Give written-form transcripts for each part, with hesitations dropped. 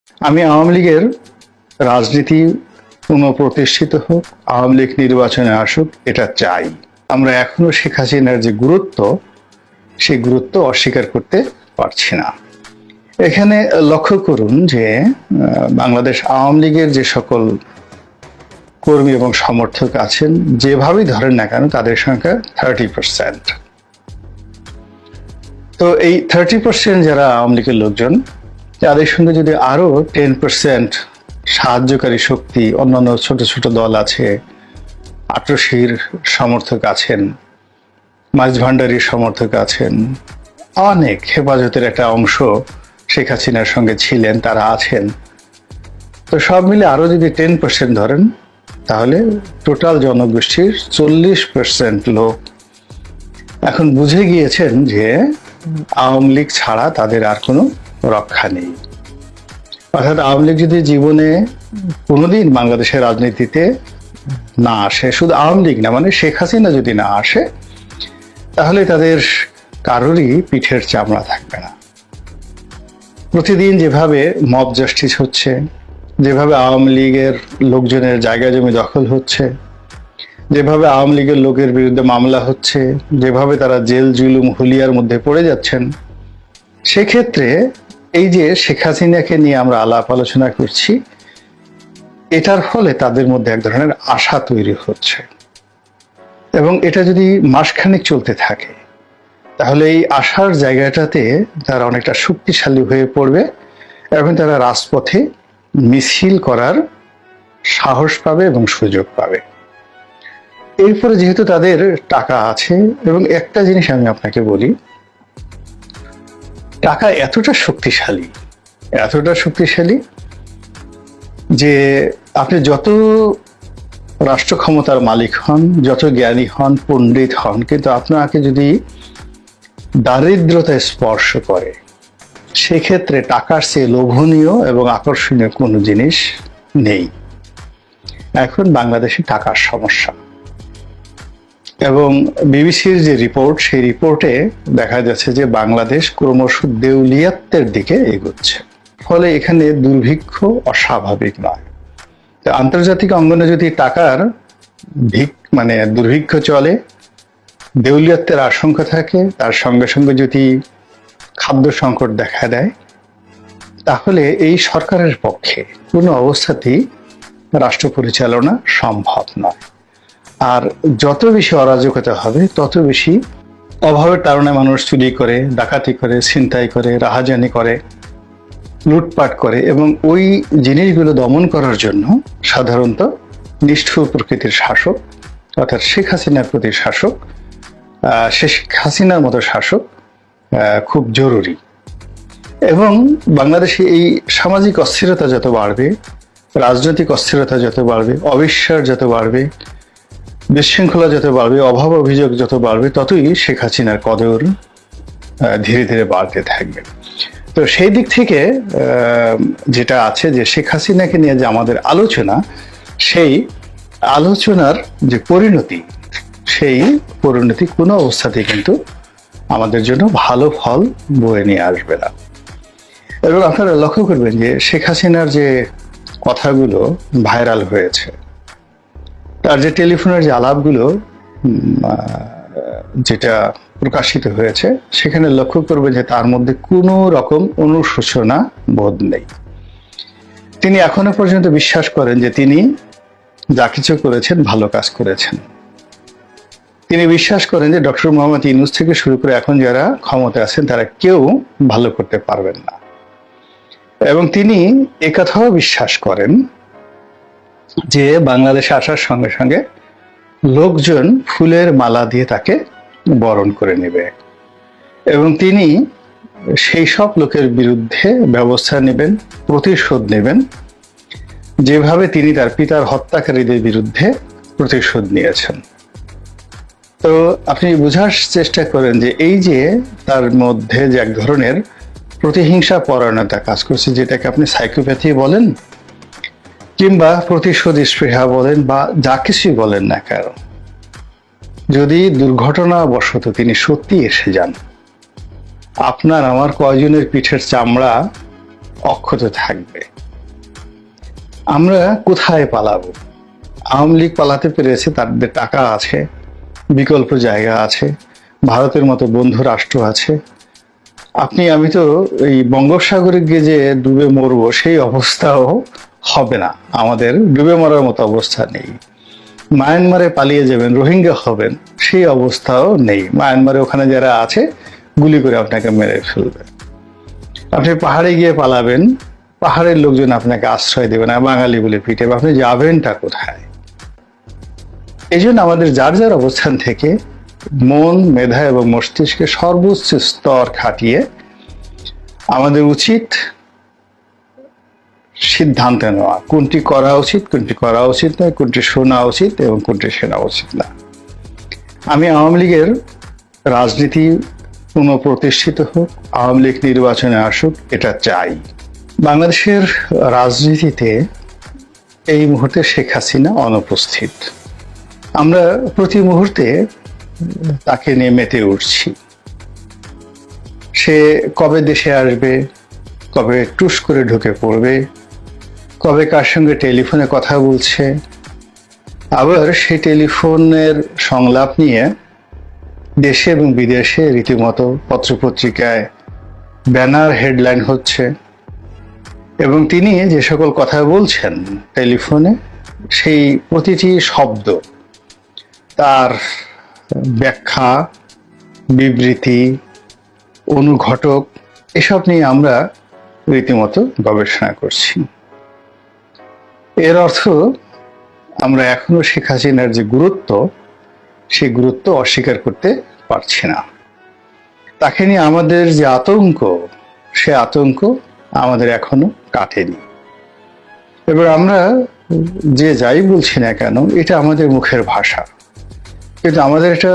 আমি আওয়ামী লীগের রাজনীতি পুনঃপ্রতিষ্ঠিত হোক, আওয়ামী লীগ নির্বাচনে আসুক, এটা চাই। আমরা এখনো শেখ হাসিনার যে গুরুত্ব, সেই গুরুত্ব অস্বীকার করতে পারছি না। এখানে লক্ষ্য করুন যে বাংলাদেশ আওয়ামী লীগের যে সকল কর্মী এবং সমর্থক আছেন, যেভাবেই ধরেন না কেন, তাদের সংখ্যা 30%। তো এই 30% যারা আওয়ামী লীগের লোকজন, তাদের সঙ্গে যদি আরো 10% সাহায্যকারী শক্তি, অন্যান্য ছোট ছোট দল আছে, আট্রসির সমর্থক আছেন, মাঝ ভান্ডারির সমর্থক আছেন, অনেক হেফাজতের একটা অংশ শেখ হাসিনার সঙ্গে ছিলেন, তারা আছেন। তো সব মিলে আরো যদি 10% ধরেন, তাহলে টোটাল জনগোষ্ঠীর 40% লোক এখন বুঝে গিয়েছেন যে আওয়ামী লীগ ছাড়া তাদের আর কোনো রক্ষা নেই। অর্থাৎ আওয়ামী লীগ যদি জীবনে কোনোদিন বাংলাদেশের রাজনীতিতে না আসে, শুধু আওয়ামী লীগ না, মানে শেখ হাসিনা যদি না আসে, তাহলে তাদের কারোরই পিঠের চামড়া থাকবে না। প্রতিদিন যেভাবে মব জাস্টিস হচ্ছে, যেভাবে আওয়ামী লীগের লোকজনের জায়গা জমি দখল হচ্ছে, যেভাবে আওয়ামী লীগের লোকের বিরুদ্ধে মামলা হচ্ছে, যেভাবে তারা জেল জুলুম হুলিয়ার মধ্যে পড়ে যাচ্ছেন, সেক্ষেত্রে এই যে শেখ হাসিনাকে নিয়ে আমরা আলাপ আলোচনা করছি, এটার ফলে তাদের মধ্যে এক ধরনের আশা তৈরি হচ্ছে। এবং এটা যদি মাসখানেক চলতে থাকে, তাহলে এই আশার জায়গাটাতে তারা অনেকটা শক্তিশালী হয়ে পড়বে এবং তারা রাজপথে মিছিল করার সাহস পাবে এবং সুযোগ পাবে। এরপরে যেহেতু তাদের টাকা আছে, এবং একটা জিনিস আমি আপনাকে বলি, টাকা এতটা শক্তিশালী যে আপনি যত রাষ্ট্র ক্ষমতার মালিক হন, যত জ্ঞানী হন, পণ্ডিত হন, কিন্তু আপনাকে যদি দারিদ্রতা স্পর্শ করে, সেক্ষেত্রে টাকার চেয়ে লোভনীয় এবং আকর্ষণীয় কোনো জিনিস নেই। এখন বাংলাদেশে টাকার সমস্যা, এবং বিবিসির যে রিপোর্ট, সেই রিপোর্টে দেখা যাচ্ছে যে বাংলাদেশ ক্রমশ দেউলিয়াত্বের দিকে এগোচ্ছে। ফলে এখানে দুর্ভিক্ষ অস্বাভাবিক নয়। আন্তর্জাতিক অঙ্গনে যদি টাকার দুর্ভিক্ষ চলে, দেউলিয়াত্বের আশঙ্কা থাকে, তার সঙ্গে সঙ্গে যদি খাদ্য সংকট দেখা দেয়, তাহলে এই সরকারের পক্ষে কোনো অবস্থাতেই রাষ্ট্র পরিচালনা সম্ভব নয়। আর যত বেশি অরাজকতা হবে, তত বেশি অভাবের কারণে মানুষ চুরি করে, ডাকাতি করে, ছিনতাই করে, রাহাজানি করে, লুটপাট করে, এবং ওই জিনিসগুলো দমন করার জন্য সাধারণত নিষ্ঠুর প্রকৃতির শাসক, অর্থাৎ শেখ হাসিনার প্রতি শাসক, শেখ হাসিনার মতো শাসক খুব জরুরি। এবং বাংলাদেশে এই সামাজিক অস্থিরতা যত বাড়বে, রাজনৈতিক অস্থিরতা যত বাড়বে, অবিশ্বাস যত বাড়বে, বিশৃঙ্খলা যত বাড়বে, অভাব অভিযোগ যত বাড়বে, ততই শেখ হাসিনার কদর ধীরে ধীরে বাড়তে থাকবে। তো সেই দিক থেকে যেটা আছে, যে শেখ হাসিনাকে নিয়ে যে আমাদের আলোচনা, সেই আলোচনার যে পরিণতি, সেই পরিণতি কোনো অবস্থাতেই কিন্তু আমাদের জন্য ভালো ফল বয়ে নিয়ে আসবে না। এবং আপনারা লক্ষ্য করবেন যে শেখ হাসিনার যে কথাগুলো ভাইরাল হয়েছে, তার যে টেলিফোনের যে আলাপগুলো যেটা প্রকাশিত হয়েছে, সেখানে লক্ষ্য করবেন যে তার মধ্যে কোনো রকম অনুশোচনা বোধ নেই। তিনি এখনো পর্যন্ত বিশ্বাস করেন যে তিনি যা কিছু করেছেন ভালো কাজ করেছেন। তিনি বিশ্বাস করেন যে ডক্টর মোহাম্মদ ইউনূস থেকে শুরু করে এখন যারা ক্ষমতায় আছেন, তারা কেউ ভালো করতে পারবেন না। এবং তিনি একথাও বিশ্বাস করেন যে বাংলাদেশে আসার সঙ্গে সঙ্গে লোকজন ফুলের মালা দিয়ে তাকে বরণ করে নেবে, এবং তিনি সেই সব লোকের বিরুদ্ধে ব্যবস্থা নেবেন, প্রতিশোধ নেবেন, যেভাবে তিনি তার পিতার হত্যাকারীদের বিরুদ্ধে প্রতিশোধ নিয়েছেন। তো আপনি বোঝার চেষ্টা করেন যে এই যে তার মধ্যে যে এক ধরনের প্রতিহিংসা পরায়ণতা কাজ করছে, যেটাকে আপনি সাইকোপ্যাথি বলেন কিংবা প্রতিশোধ স্পৃহা বলেন, বা যা কিছুই বলেন না কেন, যদি দুর্ঘটনাবশত তিনি সত্যি এসে যান, আপনার আমার কয়জনের পিঠের চামড়া অক্ষত থাকবে। আমরা কোথায় পালাবো? আওয়ামী লীগ পালাতে পেরেছে, তাদের টাকা আছে, বিকল্প জায়গা আছে, ভারতের মতো বন্ধু রাষ্ট্র আছে। আমি তো এই বঙ্গোপসাগরে গিয়ে যে ডুবে মরবো সেই অবস্থাও হবে না, আমাদের ডুবে মরার মতো অবস্থা নেই। মায়ানমারে পালিয়ে যাবেন, রোহিঙ্গা হবেন, সেই অবস্থাও নেই। মায়ানমারে ওখানে যারা আছে গুলি করে আপনাকে মেরে ফেলবে। আপনি পাহাড়ে গিয়ে পালাবেন, পাহাড়ের লোকজন আপনাকে আশ্রয় দেবে না, বাঙালি বলে পিটে। আপনি যাবেনটা কোথায়? এই জন্য আমাদের যার যার অবস্থান থেকে মন, মেধা এবং মস্তিষ্কে সর্বোচ্চ স্তর খাটিয়ে আমাদের উচিত সিদ্ধান্ত নেওয়া, কোনটি করা উচিত, কোনটি করা উচিত নয়, কোনটি শোনা উচিত এবং কোনটি শোনা উচিত না। আমি আওয়ামী লীগের রাজনীতি পুনঃপ্রতিষ্ঠিত হোক, আওয়ামী লীগ নির্বাচনে আসুক, এটা চাই। বাংলাদেশের রাজনীতিতে এই মুহূর্তে শেখ হাসিনা অনুপস্থিত। আমরা প্রতি মুহূর্তে তাকে নিয়ে মেতে উঠছি। সে কবে দেশে আসবে, কবে টুস করে ঢুকে পড়বে, কবে কার সঙ্গে টেলিফোনে কথা বলছে, আবার সেই টেলিফোনের সংলাপ নিয়ে দেশে এবং বিদেশে রীতিমতো পত্রপত্রিকায় ব্যানার হেডলাইন হচ্ছে। এবং তিনি যে সকল কথা বলছেন টেলিফোনে, সেই প্রতিটি শব্দ, তার ব্যাখ্যা, বিবৃতি, অনুঘটক, এসব নিয়ে আমরা রীতিমতো গবেষণা করছি। এর অর্থ আমরা এখনো শেখ হাসিনার যে গুরুত্ব, সেই গুরুত্ব অস্বীকার করতে পারছি না। তাকে নিয়ে আমাদের যে আতঙ্ক, সে আতঙ্ক আমাদের এখনো কাটেনি। এবার আমরা যে যাই বলছি না কেন, এটা আমাদের মুখের ভাষা, কিন্তু আমাদের একটা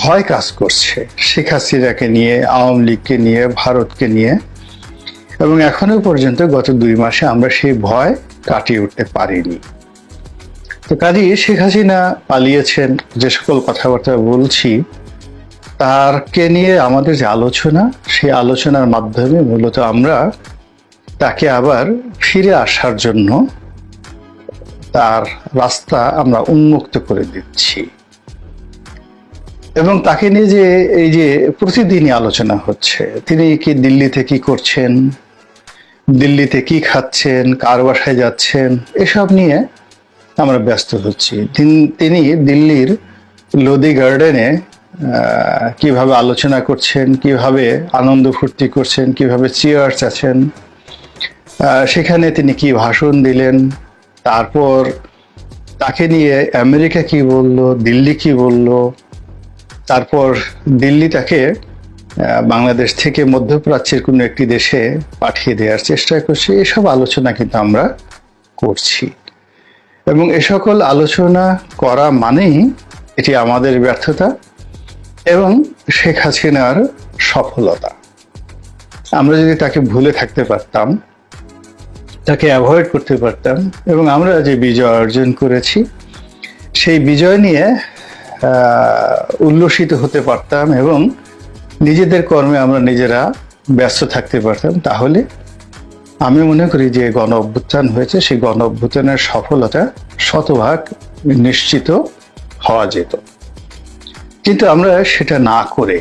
ভয় কাজ করছে শেখ হাসিনাকে নিয়ে, আওয়ামী লীগকে নিয়ে, ভারতকে নিয়ে। এবং এখনো পর্যন্ত গত 2 মাসে আমরা সেই ভয় কাটিয়ে উঠতে পারিনি। তো কাজেই শেখ হাসিনা পালিয়েছেন, যে সকল কথাবার্তা বলছি তারকে নিয়ে আমাদের যে আলোচনা, সেই আলোচনার মাধ্যমে মূলত আমরা তাকে আবার ফিরে আসার জন্য তার রাস্তা আমরা উন্মুক্ত করে দিচ্ছি। এবং তাকে নিয়ে যে এই যে প্রতিদিনই আলোচনা হচ্ছে, তিনি কি দিল্লিতে কি করছেন, দিল্লিতে কি খাচ্ছেন, কার বাসায় যাচ্ছেন, এসব নিয়ে আমরা ব্যস্ত হচ্ছি। তিনি দিল্লির লোদি গার্ডেনে কিভাবে আলোচনা করছেন, কিভাবে আনন্দ ফুর্তি করছেন, কিভাবে চিয়ার্স আছেন, সেখানে তিনি কি ভাষণ দিলেন, তারপর তাকে নিয়ে আমেরিকা কি বলল, দিল্লি কি বলল, তারপর দিল্লি তাকে বাংলাদেশ থেকে মধ্যপ্রাচ্যের কোনো একটি দেশে পাঠিয়ে দেওয়ার চেষ্টা করছে। এসব আলোচনা কিন্তু আমরা করছি, এবং এ সকল আলোচনা করা মানেই এটি আমাদের ব্যর্থতা এবং শেখ হাসিনার সফলতা। আমরা যদি তাকে ভুলে থাকতে পারতাম, তাকে অ্যাভয়েড করতে পারতাম, এবং আমরা যে বিজয় অর্জন করেছি সেই বিজয় নিয়ে উল্লসিত হতে পারতাম এবং নিজেদের কর্মে আমরা নিজেরা ব্যস্ত থাকতে পারতাম, তাহলে আমি মনে করি যে গণ অভ্যুত্থান হয়েছে, সেই গণ অভ্যুত্থানের সফলতা শতভাগ নিশ্চিত হওয়া যেত। কিন্তু আমরা সেটা না করে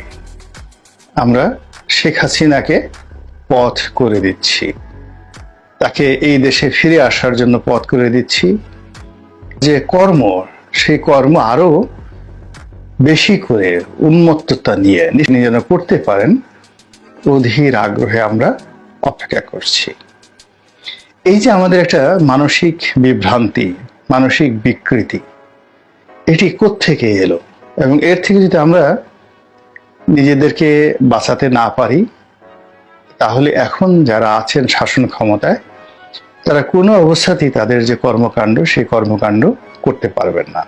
আমরা শেখ হাসিনাকে পথ করে দিচ্ছি, তাকে এই দেশে ফিরে আসার জন্য পথ করে দিচ্ছি। যে কর্ম, সেই কর্ম আরো বেশি করে উন্মত্ততা নিয়ে যেন করতে পারেন, অধীর আগ্রহে আমরা অপেক্ষা করছি। এই যে আমাদের একটা মানসিক বিভ্রান্তি, মানসিক বিকৃতি, এটি কোত্থেকে এলো? এবং এর থেকে যদি আমরা নিজেদেরকে বাঁচাতে না পারি, তাহলে এখন যারা আছেন শাসন ক্ষমতায়, তারা কোনো অবস্থাতেই তাদের যে কর্মকাণ্ড, সেই কর্মকাণ্ড করতে পারবেন না।